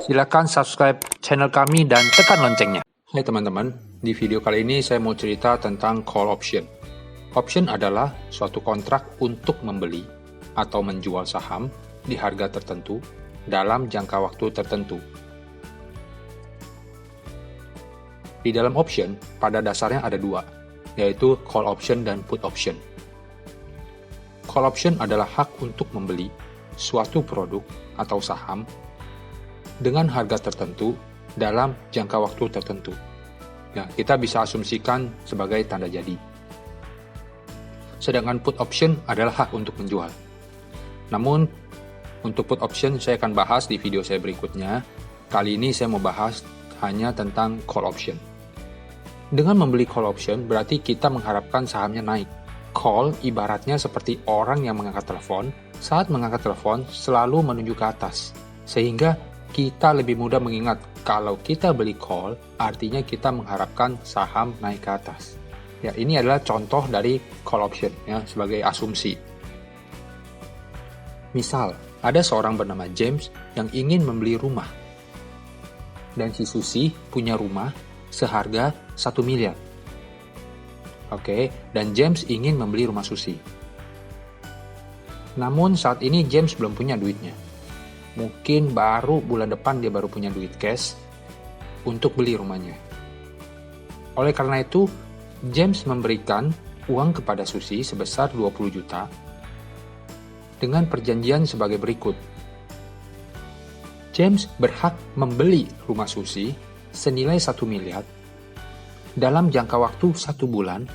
Silakan subscribe channel kami dan tekan loncengnya. Hai teman-teman, di video kali ini saya mau cerita tentang call option. Option adalah suatu kontrak untuk membeli atau menjual saham di harga tertentu dalam jangka waktu tertentu. Di dalam option, pada dasarnya ada dua, yaitu call option dan put option. Call option adalah hak untuk membeli suatu produk atau saham dengan harga tertentu dalam jangka waktu tertentu. Ya, kita bisa asumsikan sebagai tanda jadi. Sedangkan put option adalah hak untuk menjual. Namun, untuk put option saya akan bahas di video saya berikutnya. Kali ini saya mau bahas hanya tentang call option. Dengan membeli call option, berarti kita mengharapkan sahamnya naik. Call ibaratnya seperti orang yang mengangkat telepon. Saat mengangkat telepon, selalu menuju ke atas. Sehingga kita lebih mudah mengingat kalau kita beli call, artinya kita mengharapkan saham naik ke atas. Ya, ini adalah contoh dari call option ya, sebagai asumsi. Misal, ada seorang bernama James yang ingin membeli rumah. Dan si Susi punya rumah seharga 1 miliar. Oke, dan James ingin membeli rumah Susi. Namun saat ini James belum punya duitnya. Mungkin baru bulan depan dia baru punya duit cash untuk beli rumahnya. Oleh karena itu, James memberikan uang kepada Susi sebesar 20 juta dengan perjanjian sebagai berikut. James berhak membeli rumah Susi senilai 1 miliar dalam jangka waktu 1 bulan.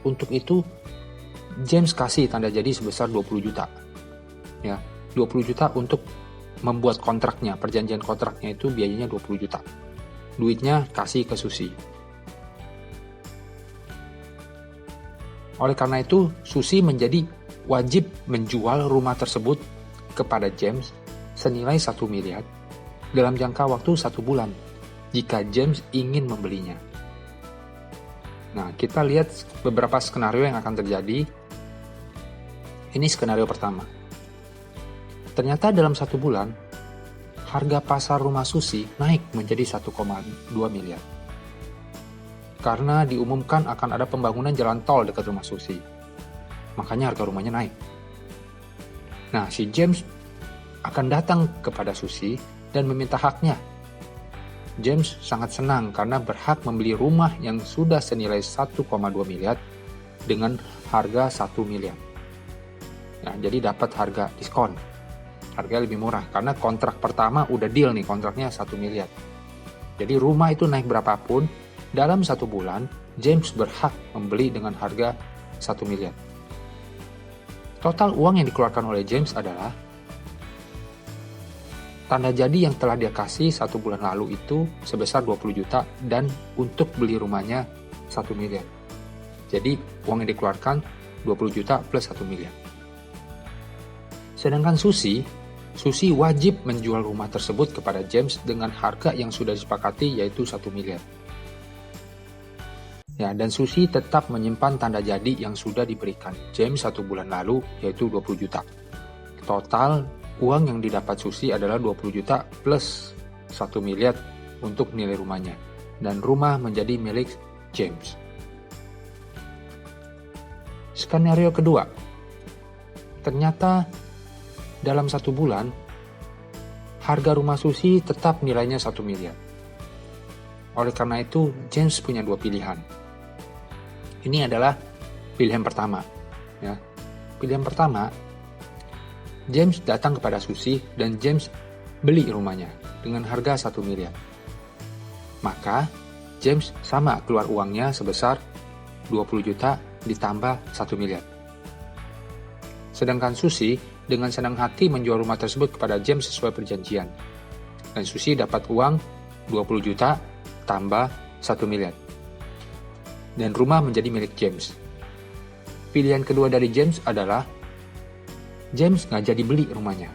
Untuk itu, James kasih tanda jadi sebesar 20 juta. Ya, 20 juta untuk membuat kontraknya, perjanjian kontraknya itu biayanya 20 juta. Duitnya kasih ke Susi. Oleh karena itu, Susi menjadi wajib menjual rumah tersebut kepada James senilai 1 miliar dalam jangka waktu 1 bulan jika James ingin membelinya. Nah, kita lihat beberapa skenario yang akan terjadi. Ini skenario pertama. Ternyata dalam 1 bulan, harga pasar rumah Susi naik menjadi 1,2 miliar. Karena diumumkan akan ada pembangunan jalan tol dekat rumah Susi. Makanya harga rumahnya naik. Nah, si James akan datang kepada Susi dan meminta haknya. James sangat senang karena berhak membeli rumah yang sudah senilai 1,2 miliar dengan harga 1 miliar. Nah, jadi dapat harga diskon. Harganya lebih murah karena kontrak pertama udah deal nih, kontraknya 1 miliar. Jadi rumah itu naik berapapun, dalam 1 bulan James berhak membeli dengan harga 1 miliar. Total uang yang dikeluarkan oleh James adalah tanda jadi yang telah dia kasih 1 bulan lalu itu sebesar 20 juta dan untuk beli rumahnya 1 miliar. Jadi uang yang dikeluarkan 20 juta plus 1 miliar. Sedangkan Susi wajib menjual rumah tersebut kepada James dengan harga yang sudah disepakati yaitu 1 miliar. Ya, dan Susi tetap menyimpan tanda jadi yang sudah diberikan James 1 bulan lalu yaitu 20 juta. Total uang yang didapat Susi adalah 20 juta plus 1 miliar untuk nilai rumahnya. Dan rumah menjadi milik James. Skenario kedua. Ternyata dalam 1 bulan, harga rumah Susi tetap nilainya 1 miliar. Oleh karena itu, James punya 2 pilihan. Ini adalah pilihan pertama. Ya. Pilihan pertama, James datang kepada Susi dan James beli rumahnya dengan harga 1 miliar. Maka, James sama keluar uangnya sebesar 20 juta ditambah 1 miliar. Sedangkan Susi dengan senang hati menjual rumah tersebut kepada James sesuai perjanjian. Dan Susi dapat uang 20 juta tambah 1 miliar. Dan rumah menjadi milik James. Pilihan kedua dari James adalah James nggak jadi beli rumahnya.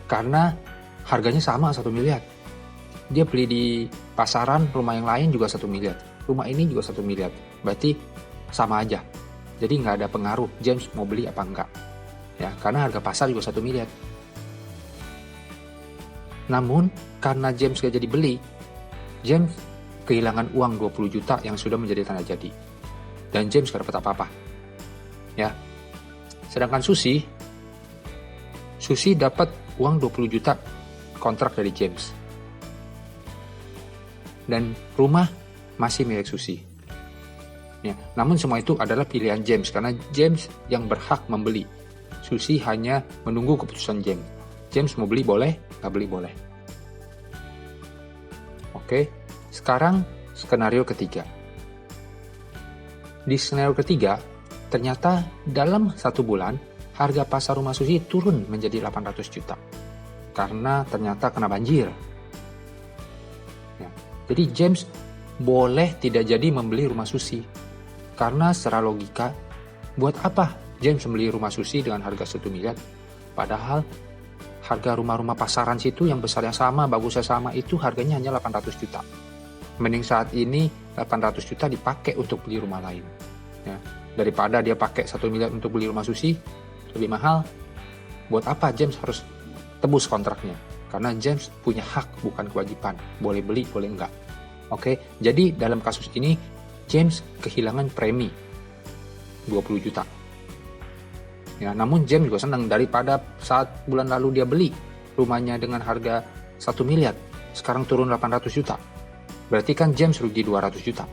Karena harganya sama 1 miliar. Dia beli di pasaran, rumah yang lain juga 1 miliar. Rumah ini juga 1 miliar. Berarti sama aja. Jadi nggak ada pengaruh James mau beli apa enggak. Ya, karena harga pasar juga 1 miliar. Namun, karena James gak jadi beli, James kehilangan uang 20 juta yang sudah menjadi tanda jadi. Dan James gak dapat apa-apa. Ya. Sedangkan Susi dapat uang 20 juta kontrak dari James. Dan rumah masih milik Susi. Ya, namun semua itu adalah pilihan James karena James yang berhak membeli. Susi hanya menunggu keputusan James. James mau beli boleh, nggak beli boleh. Oke, sekarang skenario ketiga. Di skenario ketiga, ternyata dalam 1 bulan harga pasar rumah Susi turun menjadi 800 juta karena ternyata kena banjir. Ya, jadi James boleh tidak jadi membeli rumah Susi. Karena secara logika, buat apa James membeli rumah Susi dengan harga 1 miliar? Padahal harga rumah-rumah pasaran situ yang besarnya sama, bagusnya sama, itu harganya hanya 800 juta. Mending saat ini 800 juta dipakai untuk beli rumah lain. Ya, daripada dia pakai 1 miliar untuk beli rumah Susi, lebih mahal. Buat apa James harus tebus kontraknya? Karena James punya hak, bukan kewajiban. Boleh beli, boleh enggak. Oke, jadi dalam kasus ini James kehilangan premi 20 juta. Ya, namun James juga senang daripada saat bulan lalu dia beli rumahnya dengan harga 1 miliar, sekarang turun 800 juta. Berarti kan James rugi 200 juta.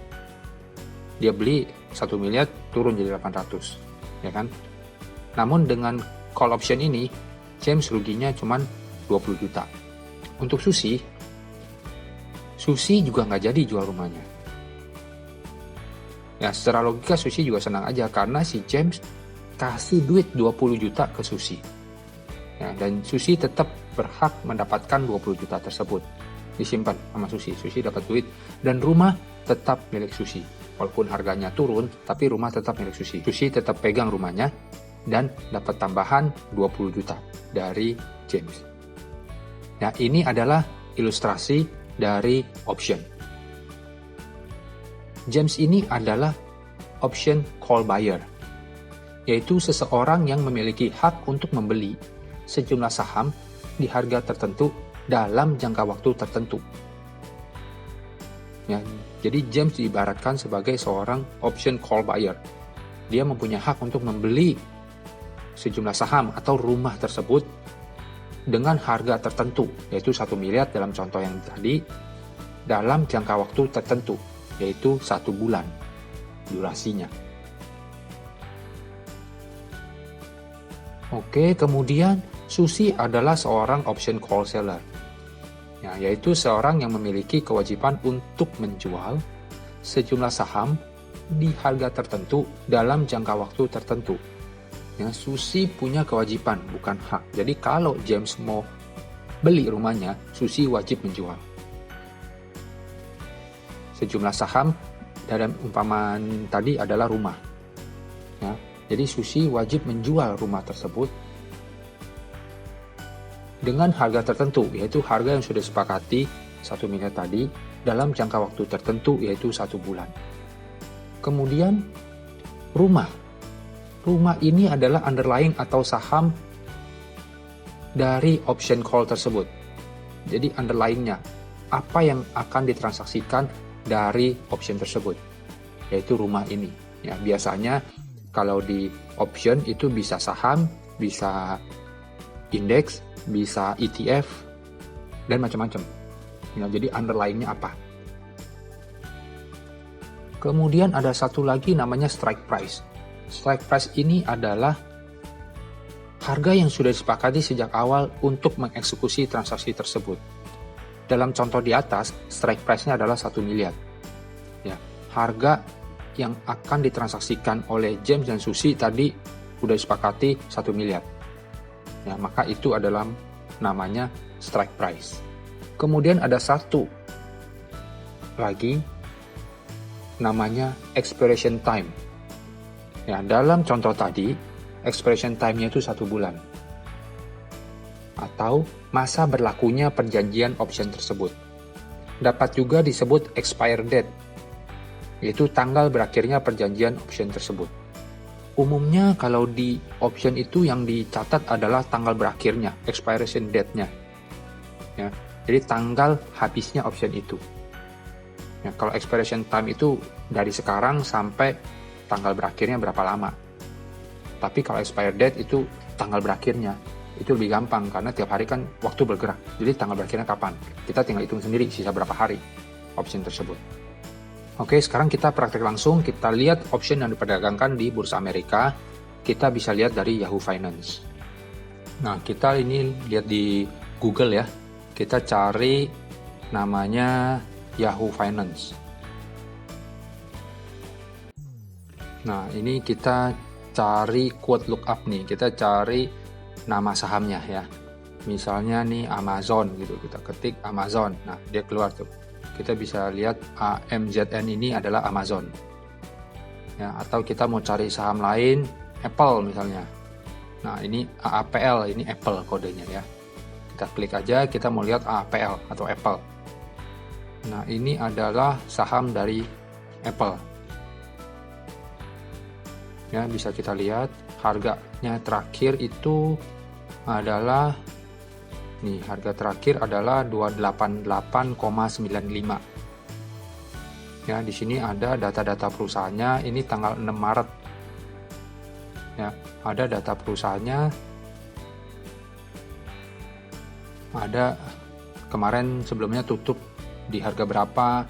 Dia beli 1 miliar turun jadi 800, ya kan? Namun dengan call option ini James ruginya cuma 20 juta. Untuk Susi juga nggak jadi jual rumahnya. Ya, secara logika Susi juga senang aja karena si James kasih duit 20 juta ke Susi. Ya, dan Susi tetap berhak mendapatkan 20 juta tersebut. Disimpan sama Susi. Susi dapat duit dan rumah tetap milik Susi. Walaupun harganya turun, tapi rumah tetap milik Susi. Susi tetap pegang rumahnya dan dapat tambahan 20 juta dari James. Nah, ini adalah ilustrasi dari option. James ini adalah option call buyer, yaitu seseorang yang memiliki hak untuk membeli sejumlah saham di harga tertentu dalam jangka waktu tertentu. Ya, jadi James diibaratkan sebagai seorang option call buyer. Dia mempunyai hak untuk membeli sejumlah saham atau rumah tersebut dengan harga tertentu, yaitu 1 miliar dalam contoh yang tadi, dalam jangka waktu tertentu, yaitu 1 bulan durasinya. Oke, kemudian Susi adalah seorang option call seller, ya, yaitu seorang yang memiliki kewajiban untuk menjual sejumlah saham di harga tertentu dalam jangka waktu tertentu. Ya, Susi punya kewajiban, bukan hak. Jadi kalau James mau beli rumahnya, Susi wajib menjual sejumlah saham. Dalam umpamaan tadi adalah rumah. Ya, jadi Susi wajib menjual rumah tersebut dengan harga tertentu, yaitu harga yang sudah disepakati 1 miliar tadi dalam jangka waktu tertentu, yaitu 1 bulan. Kemudian rumah ini adalah underlying atau saham dari option call tersebut. Jadi underlyingnya, apa yang akan ditransaksikan dari option tersebut, yaitu rumah ini. Ya, biasanya kalau di option itu bisa saham, bisa indeks, bisa ETF, dan macam-macam. Ya, jadi underlyingnya apa? Kemudian ada satu lagi namanya strike price. Strike price ini adalah harga yang sudah disepakati sejak awal untuk mengeksekusi transaksi tersebut. Dalam contoh di atas, strike price-nya adalah 1 miliar. Ya, harga yang akan ditransaksikan oleh James dan Susi tadi sudah disepakati 1 miliar. Ya, maka itu adalah namanya strike price. Kemudian ada satu lagi namanya expiration time. Ya, dalam contoh tadi, expiration time-nya itu 1 bulan. Atau masa berlakunya perjanjian option tersebut. Dapat juga disebut expire date, yaitu tanggal berakhirnya perjanjian option tersebut. Umumnya kalau di option itu yang dicatat adalah tanggal berakhirnya, expiration date-nya. ya. Jadi tanggal habisnya option itu. Ya, kalau expiration time itu dari sekarang sampai tanggal berakhirnya berapa lama. Tapi kalau expired date itu tanggal berakhirnya. Itu lebih gampang karena tiap hari kan waktu bergerak. Jadi tanggal berakhirnya kapan? Kita tinggal hitung sendiri sisa berapa hari option tersebut. Oke, sekarang kita praktek langsung. Kita lihat option yang diperdagangkan di Bursa Amerika. Kita bisa lihat dari Yahoo Finance. Nah, kita ini lihat di Google ya. Kita cari namanya Yahoo Finance. Nah, ini kita cari quote lookup nih. Kita cari nama sahamnya ya. Misalnya nih Amazon gitu. Kita ketik Amazon. Nah, dia keluar tuh. Kita bisa lihat AMZN ini adalah Amazon. Ya, atau kita mau cari saham lain, Apple misalnya. Nah, ini AAPL, ini Apple kodenya ya. Kita klik aja, kita mau lihat AAPL atau Apple. Nah, ini adalah saham dari Apple. Ya, bisa kita lihat harganya terakhir itu adalah nih, harga terakhir adalah 288,95. Ya, di sini ada data-data perusahaannya, ini tanggal 6 Maret. Ya, ada data perusahaannya. Ada kemarin sebelumnya tutup di harga berapa,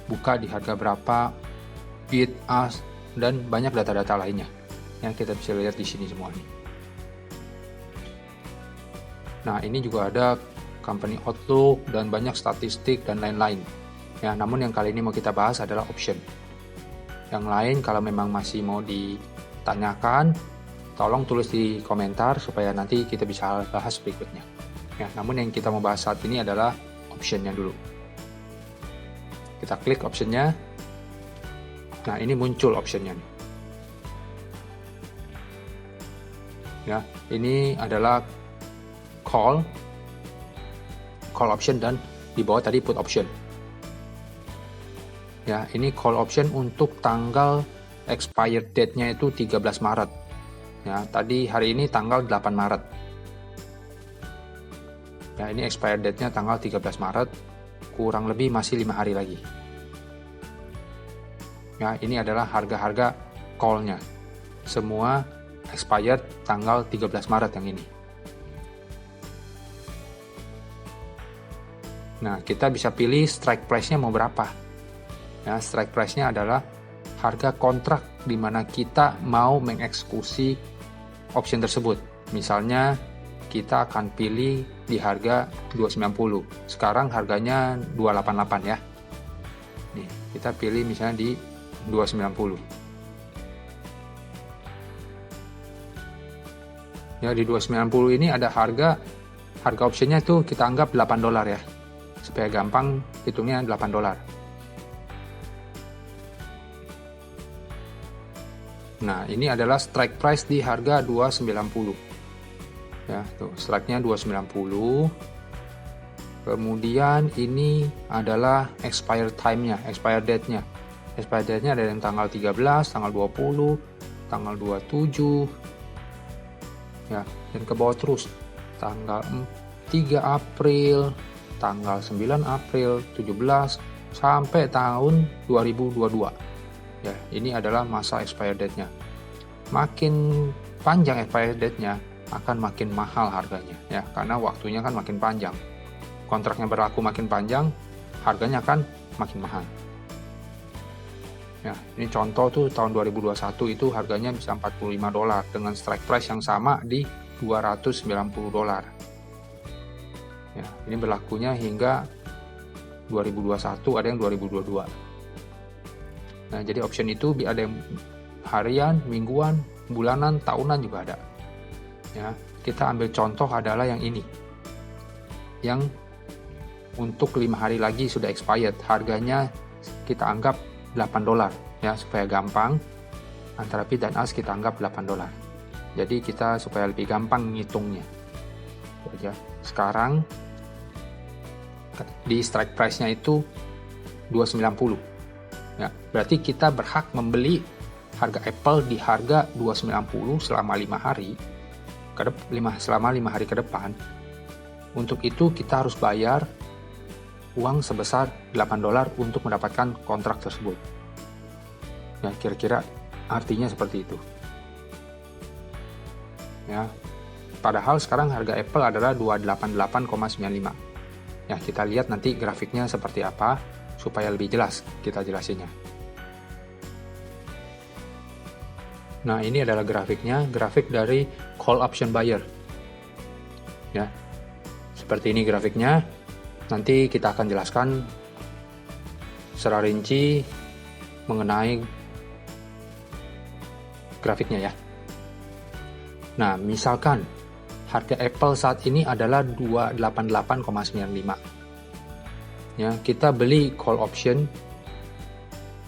buka di harga berapa, bid, ask, dan banyak data-data lainnya yang kita bisa lihat di sini semua nih. Nah, ini juga ada company outlook dan banyak statistik dan lain-lain. Ya, namun yang kali ini mau kita bahas adalah option. Yang lain kalau memang masih mau ditanyakan, tolong tulis di komentar supaya nanti kita bisa bahas berikutnya. Ya, namun yang kita mau bahas saat ini adalah optionnya dulu. Kita klik optionnya. Nah, ini muncul optionnya nih. Ya, ini adalah call option dan di bawah tadi put option. Ya, ini call option untuk tanggal expired date-nya itu 13 Maret. Ya, tadi hari ini tanggal 8 Maret. Ya, ini expired date-nya tanggal 13 Maret, kurang lebih masih 5 hari lagi. Ya, ini adalah harga-harga call-nya. Semua expired tanggal 13 Maret yang ini. Nah, kita bisa pilih strike price-nya mau berapa. Ya, strike price-nya adalah harga kontrak di mana kita mau mengeksekusi option tersebut. Misalnya kita akan pilih di harga 290. Sekarang harganya 288 ya. Nih, kita pilih misalnya di 290. Ya, di 290 ini ada harga optionnya tuh kita anggap $8 ya. Supaya gampang hitungnya $8. Nah, ini adalah strike price di harga 290. Ya, tuh strike-nya 290. Kemudian ini adalah expired time-nya, expired date-nya. Expired date-nya ada yang tanggal 13, tanggal 20, tanggal 27. Ya, dan ke bawah terus. Tanggal 3 April, tanggal 9 April, 17 sampai tahun 2022. Ya, ini adalah masa expired date-nya. Makin panjang expired date-nya, akan makin mahal harganya ya, karena waktunya kan makin panjang. Kontraknya berlaku makin panjang, harganya akan makin mahal. Ya, ini contoh tuh tahun 2021 itu harganya bisa $45 dengan strike price yang sama di $290. Ya, ini berlakunya hingga 2021, ada yang 2022. Nah, jadi option itu ada yang harian, mingguan, bulanan, tahunan juga ada. Ya, kita ambil contoh adalah yang ini. Yang untuk 5 hari lagi sudah expired, harganya kita anggap $8 ya, supaya gampang. Antara bid dan ask kita anggap $8. Jadi kita supaya lebih gampang ngitungnya. Aja. Sekarang di strike price-nya itu 290. Ya, berarti kita berhak membeli harga Apple di harga 290 selama 5 hari selama 5 hari ke depan. Untuk itu kita harus bayar uang sebesar $8 untuk mendapatkan kontrak tersebut. Ya, kira-kira artinya seperti itu. Ya, padahal sekarang harga Apple adalah 288,95. Ya, kita lihat nanti grafiknya seperti apa supaya lebih jelas kita jelasinnya. Nah, ini adalah grafiknya, grafik dari call option buyer. Ya, seperti ini grafiknya. Nanti kita akan jelaskan secara rinci mengenai grafiknya ya. Nah, misalkan harga Apple saat ini adalah 288,95. Ya, kita beli call option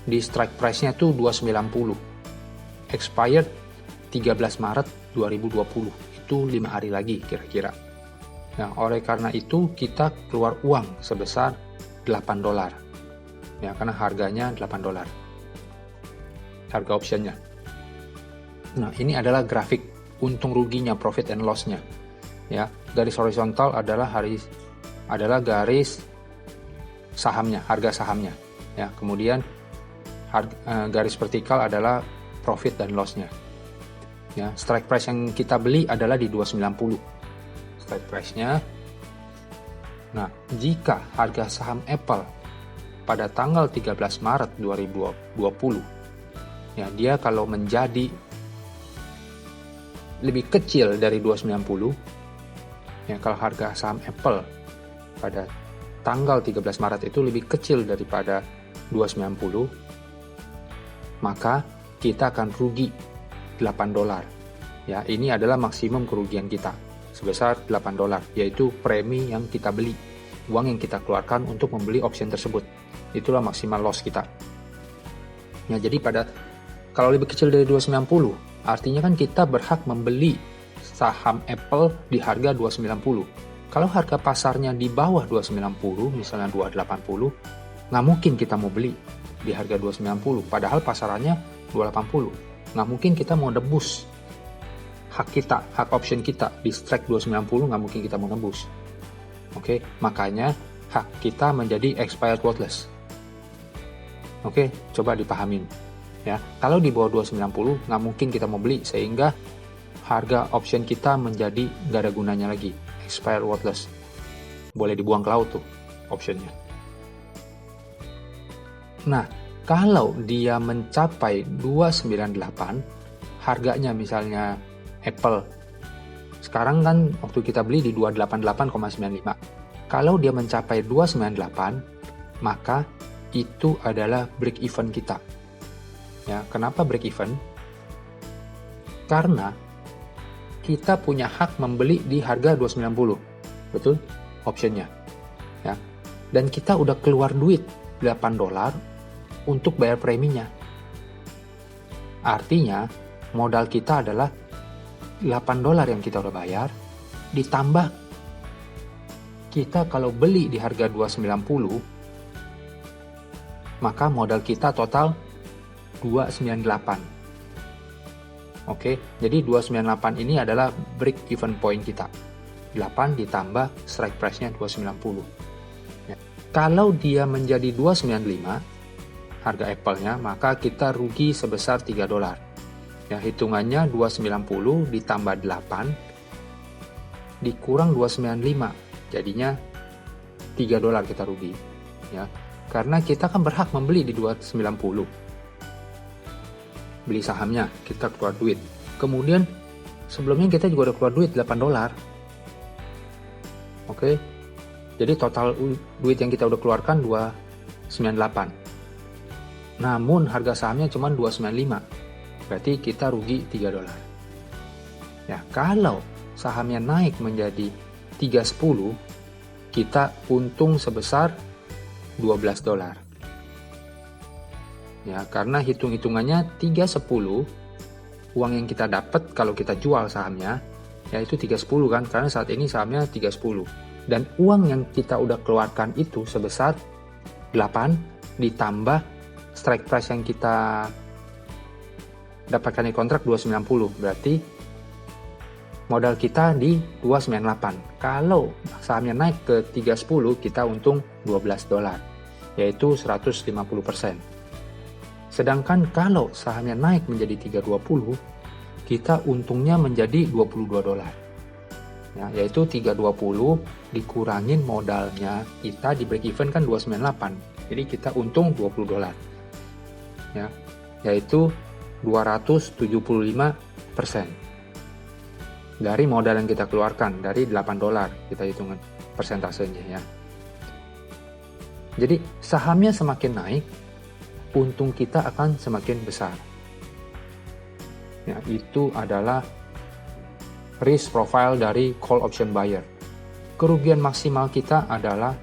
di strike price-nya tuh 290. Expired 13 Maret 2020. Itu 5 hari lagi kira-kira. Nah, oleh karena itu kita keluar uang sebesar $8. Ya, karena harganya $8. Harga optionnya. Nah, ini adalah grafik untung ruginya, profit and loss-nya. Ya, garis horizontal adalah garis sahamnya, harga sahamnya. Ya, kemudian garis vertikal adalah profit dan loss-nya. Ya, strike price yang kita beli adalah di 290. Strike price-nya. Nah, jika harga saham Apple pada tanggal 13 Maret 2020, ya, dia kalau menjadi lebih kecil dari 290, ya, kalau harga saham Apple pada tanggal 13 Maret itu lebih kecil daripada 290, maka kita akan rugi $8. Ya, ini adalah maksimum kerugian kita sebesar $8, yaitu premi yang kita beli, uang yang kita keluarkan untuk membeli option tersebut. Itulah maksimal loss kita. Ya, jadi kalau lebih kecil dari 290, artinya kan kita berhak membeli saham Apple di harga 290. Kalau harga pasarnya di bawah 290, misalnya 280, nggak mungkin kita mau beli di harga 290, padahal pasarannya 280. Nggak mungkin kita mau nebus hak option kita di strike 290, nggak mungkin kita mau nebus. Oke, makanya hak kita menjadi expired worthless. Oke, coba dipahamin. Ya, kalau di bawah 290 nggak mungkin kita mau beli, sehingga harga option kita menjadi nggak ada gunanya lagi, expired worthless. Boleh dibuang ke laut tuh optionnya. Nah, kalau dia mencapai 298, harganya misalnya Apple sekarang kan waktu kita beli di 288,95. Kalau dia mencapai 298, maka itu adalah break even kita. Ya, kenapa break even? Karena kita punya hak membeli di harga 290. Betul? Optionnya. Ya. Dan kita udah keluar duit $8 untuk bayar preminya. Artinya, modal kita adalah $8 yang kita udah bayar, ditambah kita kalau beli di harga 290, maka modal kita total 298. Oke, jadi 298 ini adalah break even point kita. 8 ditambah strike price-nya 290. Ya. Kalau dia menjadi 295, harga Apple-nya, maka kita rugi sebesar $3. Ya, hitungannya 290 ditambah 8 dikurang 295, jadinya $3 kita rugi. Ya, karena kita kan berhak membeli di 290. Beli sahamnya, kita keluar duit. Kemudian sebelumnya kita juga udah keluar duit $8. Oke. Jadi total duit yang kita udah keluarkan 298. Namun harga sahamnya cuma 295. Berarti kita rugi $3. Ya, kalau sahamnya naik menjadi 310, kita untung sebesar $12. Ya, karena hitung-hitungannya 310, uang yang kita dapat kalau kita jual sahamnya, yaitu 310 kan, karena saat ini sahamnya 310. Dan uang yang kita udah keluarkan itu sebesar 8 ditambah strike price yang kita dapatkan di kontrak 290, berarti modal kita di 298. Kalau sahamnya naik ke 310, kita untung $12, yaitu 150%. Sedangkan kalau sahamnya naik menjadi 320, kita untungnya menjadi $22. Ya, yaitu 320 dikurangin modalnya kita di break even kan 298. Jadi kita untung $20. Ya, yaitu 275% dari modal yang kita keluarkan, dari $8 kita hitungkan persentasenya ya. Jadi sahamnya semakin naik, untung kita akan semakin besar. Ya, itu adalah risk profile dari call option buyer. Kerugian maksimal kita adalah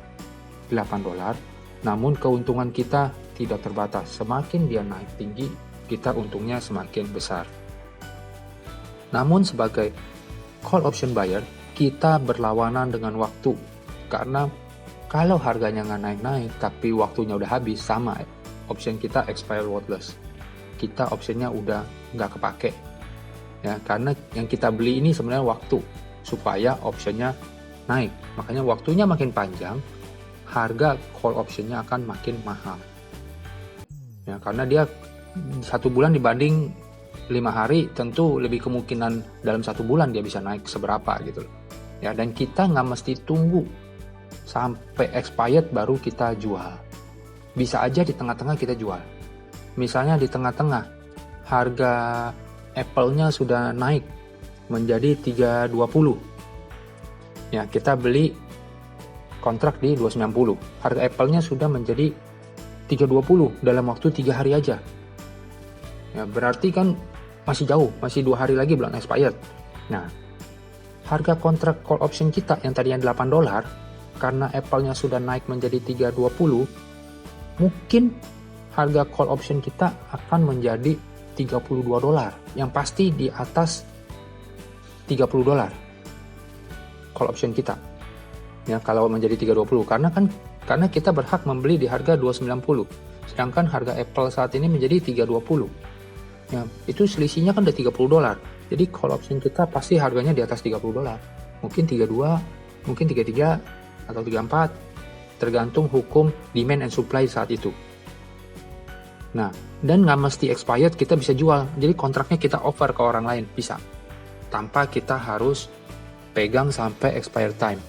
$8, namun keuntungan kita tidak terbatas. Semakin dia naik tinggi, kita untungnya semakin besar. Namun sebagai call option buyer, kita berlawanan dengan waktu. Karena kalau harganya nggak naik-naik, tapi waktunya udah habis, sama option kita expire worthless. Kita optionnya udah nggak kepake. Ya, karena yang kita beli ini sebenarnya waktu supaya optionnya naik. Makanya waktunya makin panjang, harga call optionnya akan makin mahal. Ya, karena dia 1 bulan dibanding 5 hari, tentu lebih kemungkinan dalam 1 bulan dia bisa naik seberapa gitu. Ya, dan kita nggak mesti tunggu sampai expired baru kita jual. Bisa aja di tengah-tengah kita jual. Misalnya di tengah-tengah harga Apple-nya sudah naik menjadi 320. Ya, kita beli kontrak di 290. Harga Apple-nya sudah menjadi 320 dalam waktu 3 hari aja. Ya, berarti kan masih jauh, masih 2 hari lagi belum expired. Nah, harga kontrak call option kita yang tadinya $8, karena Apple-nya sudah naik menjadi 320, mungkin harga call option kita akan menjadi $32, yang pasti di atas $30 call option kita. Ya, kalau menjadi 320 karena kita berhak membeli di harga 290, sedangkan harga Apple saat ini menjadi 320. Ya, itu selisihnya kan udah $30. Jadi call option kita pasti harganya di atas $30. Mungkin 32, mungkin 33 atau 34, tergantung hukum demand and supply saat itu. Nah, dan nggak mesti expired kita bisa jual. Jadi kontraknya kita offer ke orang lain, bisa. Tanpa kita harus pegang sampai expire time.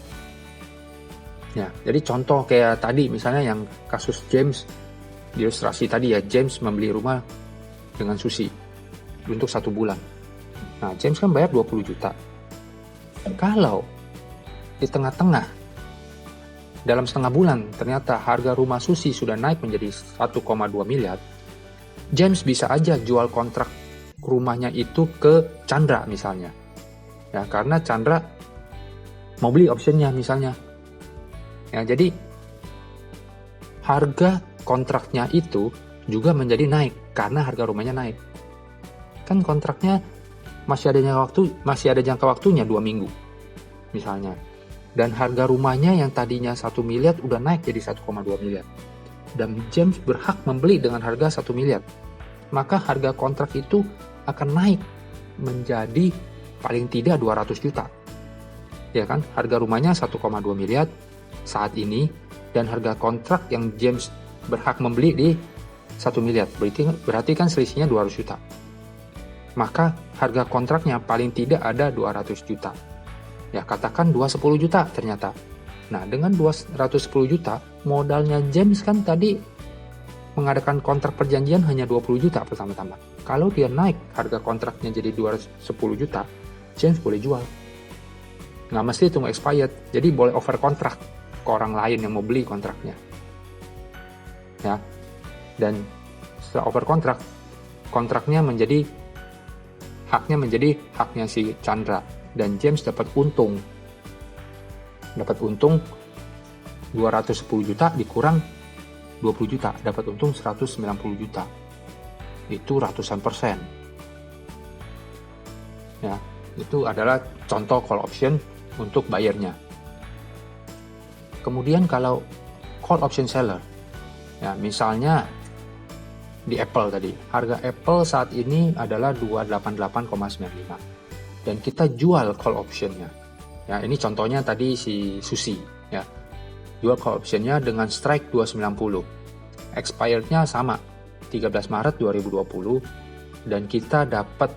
Ya, jadi contoh kayak tadi misalnya yang kasus James, di ilustrasi tadi ya, James membeli rumah dengan Susi untuk 1 bulan. Nah, James kan bayar 20 juta. Kalau di tengah-tengah, dalam setengah bulan, ternyata harga rumah Susi sudah naik menjadi 1,2 miliar, James bisa aja jual kontrak rumahnya itu ke Chandra misalnya. Ya, karena Chandra mau beli optionnya misalnya. Ya, jadi harga kontraknya itu juga menjadi naik karena harga rumahnya naik. Kan kontraknya masih ada jangka waktunya 2 minggu misalnya. Dan harga rumahnya yang tadinya 1 miliar udah naik jadi 1,2 miliar. Dan James berhak membeli dengan harga 1 miliar. Maka harga kontrak itu akan naik menjadi paling tidak 200 juta. Ya kan? Harga rumahnya 1,2 miliar saat ini, dan harga kontrak yang James berhak membeli di 1 miliar. Berarti kan selisihnya 200 juta. Maka harga kontraknya paling tidak ada 200 juta. Ya, katakan 210 juta ternyata. Nah, dengan 210 juta, modalnya James kan tadi mengadakan kontrak perjanjian hanya 20 juta pertama-tama. Kalau dia naik harga kontraknya jadi 210 juta, James boleh jual. Nggak mesti tunggu expired, jadi boleh over kontrak ke orang lain yang mau beli kontraknya. Ya, dan setelah over kontrak, kontraknya menjadi haknya si Chandra, dan James dapat untung 210 juta dikurang 20 juta, dapat untung 190 juta. Itu ratusan persen. Ya, itu adalah contoh call option untuk buyernya. Kemudian kalau call option seller, ya misalnya di Apple tadi, harga Apple saat ini adalah 288,95. dan kita jual call optionnya. Ya, ini contohnya tadi si Susi, ya. Jual call optionnya dengan strike 290. Expirednya sama, 13 Maret 2020, dan kita dapat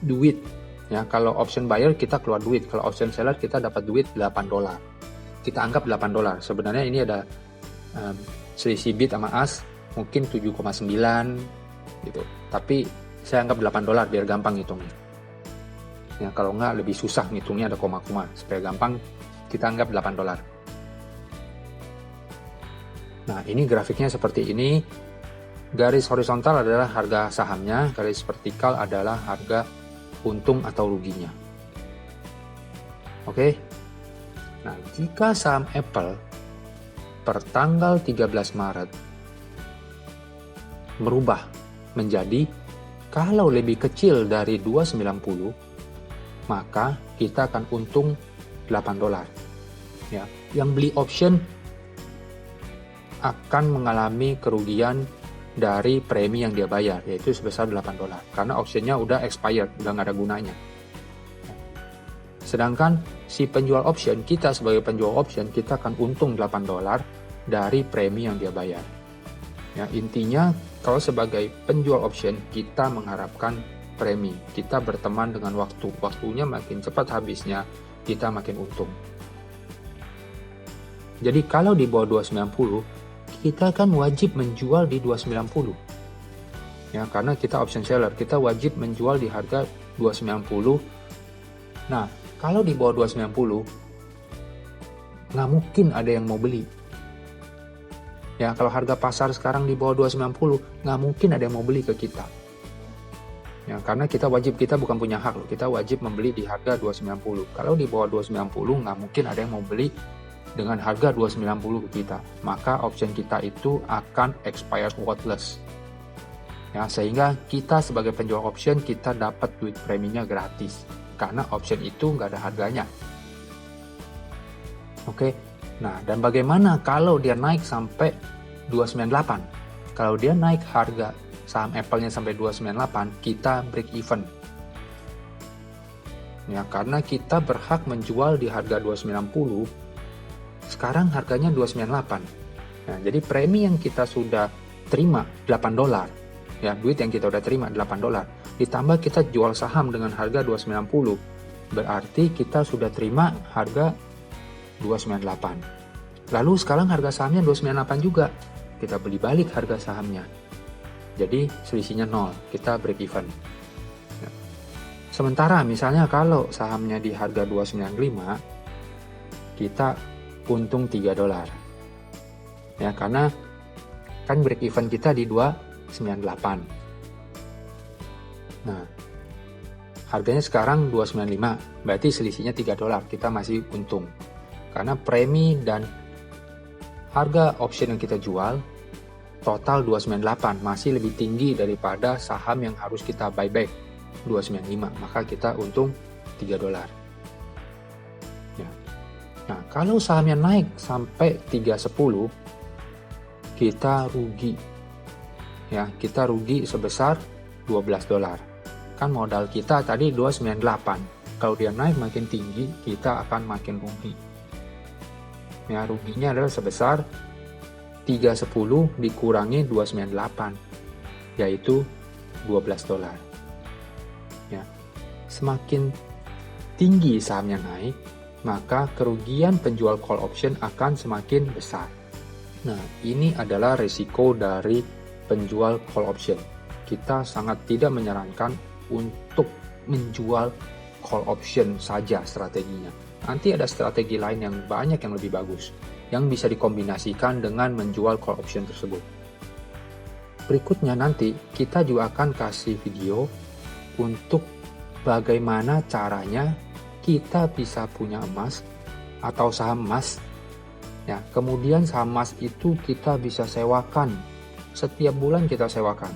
duit. Ya, kalau option buyer kita keluar duit, kalau option seller kita dapat duit $8. Kita anggap $8. Sebenarnya ini ada selisih bid sama as mungkin 7,9 gitu. Tapi saya anggap $8 biar gampang ngitungnya. Ya, kalau nggak lebih susah ngitungnya, ada koma-koma. Supaya gampang kita anggap $8. Nah, ini grafiknya seperti ini. Garis horizontal adalah harga sahamnya, garis vertikal adalah harga untung atau ruginya. Oke. Nah, jika saham Apple per tanggal 13 Maret merubah menjadi kalau lebih kecil dari 290, maka kita akan untung $8. Ya, yang beli option akan mengalami kerugian dari premi yang dia bayar, yaitu sebesar $8, karena optionnya udah expired, udah nggak ada gunanya. Sedangkan si penjual option, kita sebagai penjual option, kita akan untung $8 dari premi yang dia bayar. Ya, intinya kalau sebagai penjual option, kita mengharapkan premi, kita berteman dengan waktu, waktunya makin cepat habisnya, kita makin untung. Jadi kalau di bawah 290, kita kan wajib menjual di 290. Ya, karena kita option seller, kita wajib menjual di harga 290. Nah, kalau di bawah 290, nggak mungkin ada yang mau beli. Ya, kalau harga pasar sekarang di bawah 290, nggak mungkin ada yang mau beli ke kita. Ya, karena kita bukan punya hak loh, kita wajib membeli di harga 290. Kalau di bawah 290, nggak mungkin ada yang mau beli dengan harga 290 ke kita, maka option kita itu akan expired worthless. Ya, sehingga kita sebagai penjual option, kita dapat duit preminya gratis, karena option itu nggak ada harganya. Oke, nah dan bagaimana kalau dia naik sampai 298? Kalau dia naik harga saham Apple-nya sampai 298, kita break even. Ya, karena kita berhak menjual di harga 290, sekarang harganya 298. Nah, jadi premi yang kita sudah terima $8. Ya, duit yang kita udah terima $8. Ditambah kita jual saham dengan harga 290. Berarti kita sudah terima harga 298. Lalu sekarang harga sahamnya 298 juga. Kita beli balik harga sahamnya. Jadi selisihnya 0, kita break even. Ya. Sementara misalnya kalau sahamnya di harga 295, kita untung $3. Ya, karena kan break even kita di 298. Nah, harganya sekarang 295, berarti selisihnya $3, kita masih untung. Karena premi dan harga option yang kita jual total 298, masih lebih tinggi daripada saham yang harus kita buyback 295, maka kita untung $3. Nah, kalau sahamnya naik sampai 310, kita rugi. Ya, kita rugi sebesar $12. Kan modal kita tadi 298. Kalau dia naik makin tinggi, kita akan makin rugi. Ya, ruginya adalah sebesar 310 dikurangi 298, yaitu $12. Ya, semakin tinggi sahamnya naik, maka kerugian penjual call option akan semakin besar. Nah, ini adalah risiko dari penjual call option. Kita sangat tidak menyarankan untuk menjual call option saja strateginya. Nanti ada strategi lain yang banyak yang lebih bagus, yang bisa dikombinasikan dengan menjual call option tersebut. Berikutnya nanti kita juga akan kasih video untuk bagaimana caranya kita bisa punya emas atau saham emas. Ya, kemudian saham emas itu kita bisa sewakan. Setiap bulan kita sewakan.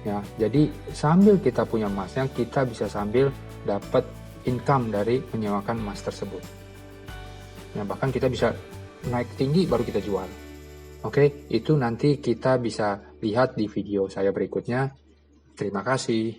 Ya, jadi sambil kita punya emasnya, kita bisa sambil dapat income dari menyewakan emas tersebut. Ya, bahkan kita bisa naik tinggi baru kita jual. Oke, itu nanti kita bisa lihat di video saya berikutnya. Terima kasih.